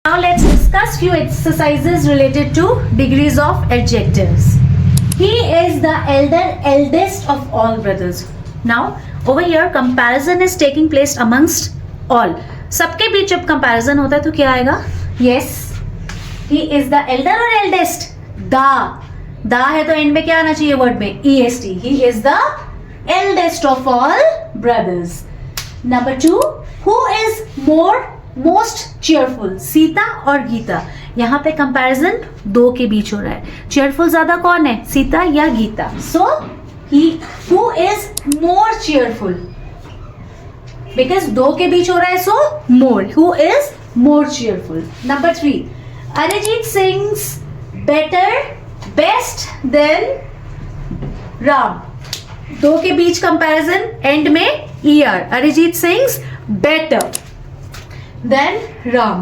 Now let's discuss few exercises related to degrees of adjectives. He is the eldest of all brothers. Now over here comparison is taking place amongst all. सबके बीच जब comparison होता है तो क्या आएगा? Yes, he is the elder or eldest? Da है तो end में क्या आना चाहिए word में? est. He is the eldest of all brothers. Number 2, who is most cheerful? Sita और गीता. यहाँ पे कंपैरिजन दो के बीच हो रहा है. cheerful ज्यादा कौन है, सीता या Gita? So who is more cheerful? Because दो के बीच हो रहा है, so more. Who is more cheerful? Number 3, Arijit sings best than Ram. दो के बीच कंपैरिजन, एंड में er. Arijit sings better than Ram.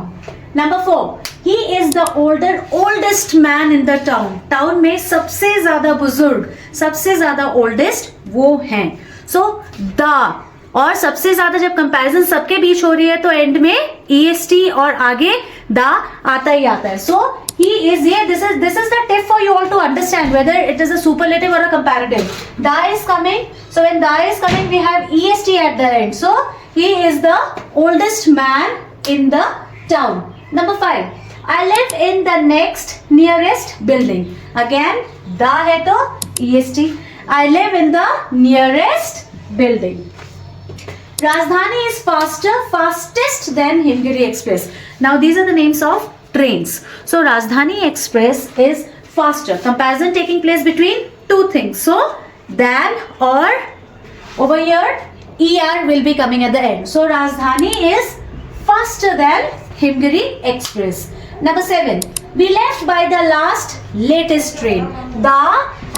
Number 4, he is the oldest man in the town. Town में सबसे ज्यादा बुजुर्ग, सबसे ज्यादा ओल्डेस्ट वो हैं. सो द और सबसे ज्यादा जब कंपैरिजन सबके बीच हो रही है तो एंड में est और आगे द आता ही आता है. सो he is here. This is the tip for you all to understand whether it is a superlative or a comparative. Da is coming. So when da is coming, we have est at the end. So he is the oldest man in the town. Number 5, I live in the nearest building. Again, da hai to est. I live in the nearest building. Rajdhani is fastest than Himgiri Express. Now these are the names of trains. So Rajdhani Express is faster. Comparison taking place between two things. So than or over here er will be coming at the end. So Rajdhani is faster than Himgiri Express. Number 7, we left by the latest train. The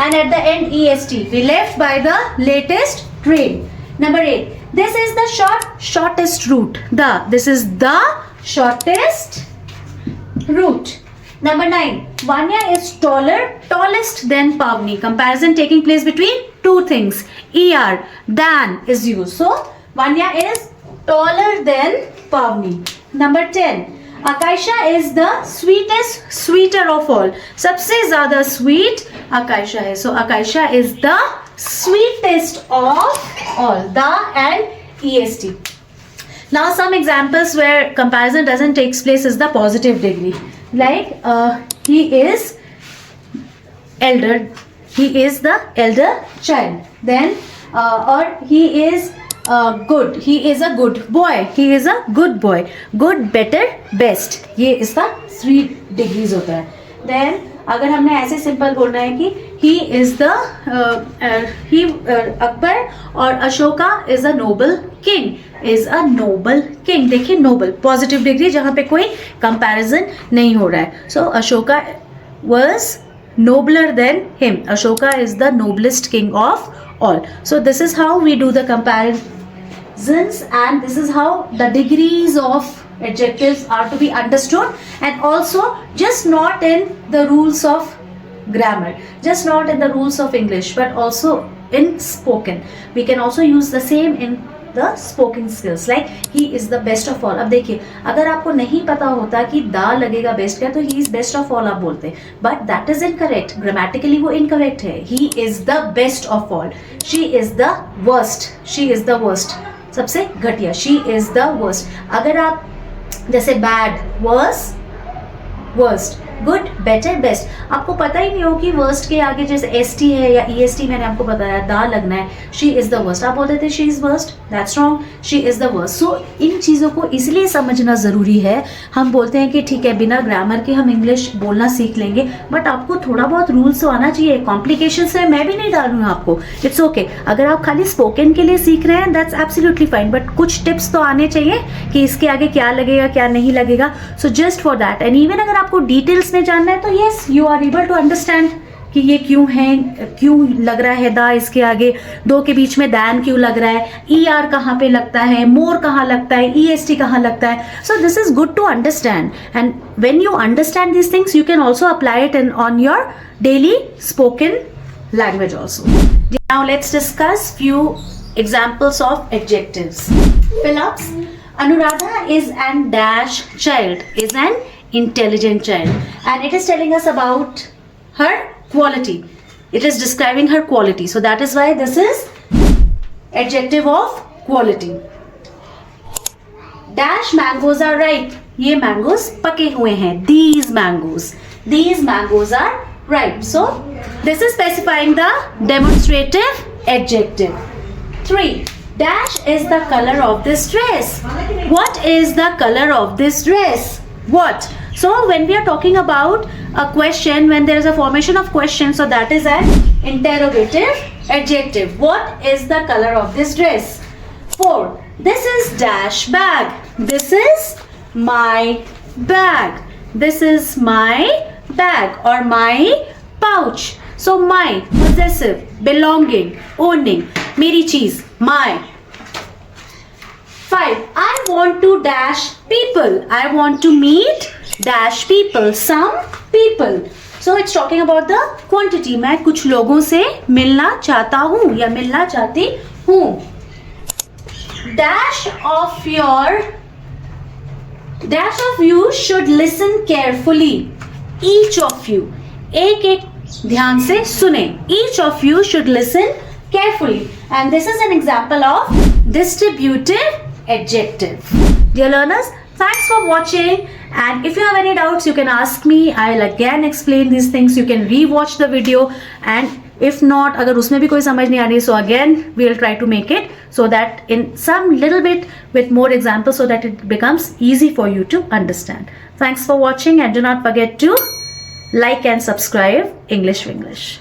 and at the end est. We left by the latest train. Number 8, this is the shortest route. This is the shortest route. Number 9, Vanya is tallest than Pavni. Comparison taking place between two things. Er, than is used. So Vanya is taller than Pavni. Number 10, Akaisha is the sweeter of all. सबसे ज़्यादा sweet Akaisha है. So Akaisha is the sweetest of all. The and est. Now some examples where comparison doesn't take place is the positive degree. Like he is elder. He is the elder child. Then or he is good. He is a good boy. He is a good boy. Good, better, best. ये इसका 3 degrees होता है. Then अगर हमने ऐसे simple बोलना है कि he is the अकबर और Ashoka is a noble king. Is a noble king. देखिए noble पॉजिटिव डिग्री जहाँ पे कोई कंपैरिजन नहीं हो रहा है. So Ashoka was nobler than him. Ashoka is the noblest king of all. So this is how we do the comparisons and this is how the degrees of adjectives are to be understood, and also just not in the rules of grammar, just not in the rules of English, but also in spoken. We can also use the same in the spoken skills. Like he is the best of all. अब देखिए अगर आपको नहीं पता होता कि दा लगेगा बेस्ट का तो he is best of all आप बोलते, but that is incorrect. Grammatically वो incorrect है. He is the best of all. She is the worst. She is the worst. सबसे घटिया. She is the worst. अगर आप जैसे bad, worst, good, better, best, आपको पता ही नहीं हो कि वर्स्ट के आगे जैसे est है या est मैंने आपको बताया दा लगना है. शी इज द वर्स्ट आप बोलते थे she is worst, that's wrong, she is the worst. So इन चीज़ों को इसलिए समझना ज़रूरी है. हम बोलते हैं कि ठीक है बिना ग्रामर के हम इंग्लिश बोलना सीख लेंगे, बट आपको थोड़ा बहुत रूल्स तो आना चाहिए. कॉम्प्लिकेशंस है मैं भी नहीं डाल रही हूँ आपको, इट्स ओके. अगर आप खाली स्पोकन के लिए सीख रहे हैं दैट्स एब्सोल्युटली फाइन, बट कुछ टिप्स तो आने चाहिए कि इसके आगे क्या लगेगा क्या नहीं लगेगा. So just for that, and even अगर आपको डिटेल्स में जानना है तो yes you are able to understand कि ये क्यों है, क्यों लग रहा है दा इसके आगे, दो के बीच में दैन क्यों लग रहा है, ई आर कहाँ पे लगता है, मोर कहाँ लगता है, ई एस टी कहाँ लगता है. So this is good to understand, and when you understand this things you can also apply it in on your daily spoken language also. Now let's discuss few examples of adjectives. Fill-ups. Anuradha is an dash child, is an intelligent child. And it is telling us about her quality. It is describing her quality. So that is why this is adjective of quality. Dash mangoes are ripe. ये mangoes पके हुए हैं. These mangoes are ripe. So this is specifying the demonstrative adjective. 3. Dash is the color of this dress. What is the color of this dress? What? So when we are talking about a question, when there is a formation of question, so that is an interrogative adjective. What is the color of this dress? 4. This is dash bag. This is my bag. This is my bag or my pouch. So my, possessive, belonging, owning, मेरी चीज, my. 5. I want to dash people. I want to meet dash people, some people. So it's talking about the quantity. मैं कुछ लोगों से मिलना चाहता हूँ या मिलना चाहती हूँ. Dash of you should listen carefully. Each of you. एक एक ध्यान से सुने. Each of you should listen carefully. And this is an example of distributive adjective. Dear learners, thanks for watching. And if you have any doubts, you can ask me. I'll again explain these things. You can re-watch the video. And if not, अगर उसमें भी कोई समझ नहीं आ रही, so again we'll try to make it so that in some little bit with more examples so that it becomes easy for you to understand. Thanks for watching and do not forget to like and subscribe English Winglish.